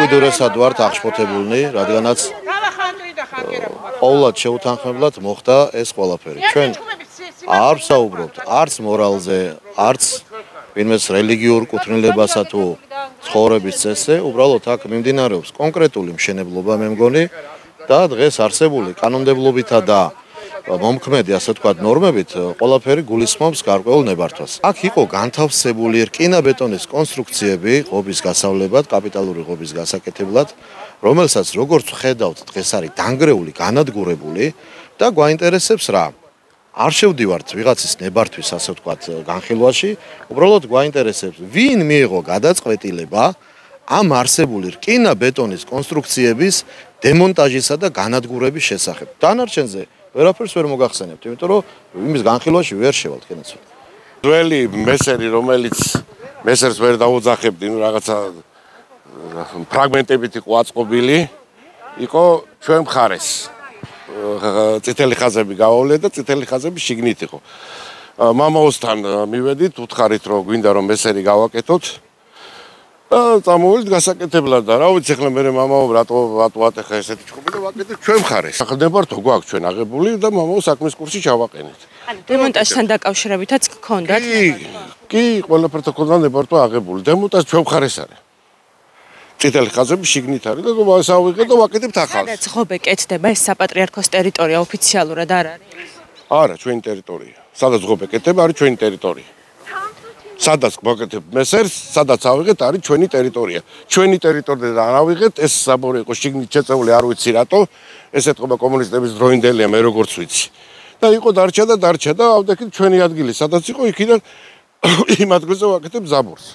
უდურესად ვართ აღშფოთებულნი, რადგანაც ყოველად შეუთანხმებლად მოხდა ეს ყველაფერი. ჩვენ არ ვსაუბრობთ არც მორალზე, არც ვინმეს რელიგიურ კუთვნილებასა თუ ცხოვრების წესზე, უბრალოდ აქ მიმდინარეობს კონკრეტული მშენებლობა, მე მგონი, და დღეს არსებული კანონმდებლობითა და მომქმედი, ასე ვთქვათ, ნორმებით ყველაფერი გულისხმობს გარკვეულ ნებართვას. აქ იყო განთავსებული რკინა-ბეტონის კონსტრუქციები ღობის გასავლებად, კაპიტალური ღობის გასაკეთებლად, რომელსაც როგორც ხედავთ, დღეს არის დანგრეული, განადგურებული და გვაინტერესებს რა? არ შევდივართ ვიღაცის ნებართვის, ასე ვთქვათ, განხილვაში, უბრალოდ გვაინტერესებს, ვინ მიიღო გადაწყვეტილება ამ არსებული რკინა-ბეტონის კონსტრუქციების დემონტაჟისა და განადგურების შესახებ. დანარჩენზე ვერაფერს ვერ მოგახსენებთ, იმიტომ რომ იმის განხილვაში ვერ შევალთ, კენაცო. ძველი მესერი, რომელიც მესერს ვერ დაუძახებდი, რაღაცა ფრაგმენტებით იყო აწყობილი, იყო ჩვენ მხარეს. წითელი ხაზები გავავლე და წითელი ხაზები შიგნით იყო. მამაოსთან მივედით, უთხარით, რომ გვინდა რომ მესერი გავაკეთოთ. წამოვიდით გასაკეთებლად და რა ვიცი, ახლა მე მამაო რატო ატეხა ესეთი ჭკუები და ვაკეთეთ ჩვენ მხარეს. ახლა ნებართვა გვაქვს ჩვენ აღებული და მამაო საქმის კურსი ჩავაყენეთ. ანუ დემონტაჟთან დაკავშირებითაც გქონდათ? კი, ყველაფერთან ქონდა ნებართვა აღებული. დემონტაჟ ჩვენ მხარეს არის. წითელი ხაზები შიგნით არის და გავავიღეთ და ვაკეთებთ ახალს. სადაც ღობე კეთდება, ეს საპატრიარქოს ტერიტორია ოფიციალურად არ არის? არა, ჩვენი ტერიტორია. სადაც ღობე კეთდება, არის ჩვენი ტერიტორია. სადაც გვაკეთებ მესერს, სადაც ავიღეთ, არის ჩვენი ტერიტორია. ჩვენი ტერიტორიიდან ავიღეთ, ეს საბორი იყო შიგნით შეწეული, არ ვიცი რატო. ეს ეთყობა კომუნისტების დროინდელია, მე როგორც ვიცი. და იყო დარჩა და ავდექით ჩვენი ადგილი, სადაც იყო იქიდან იმ ადგილზე ვაკეთებ ზაბურს.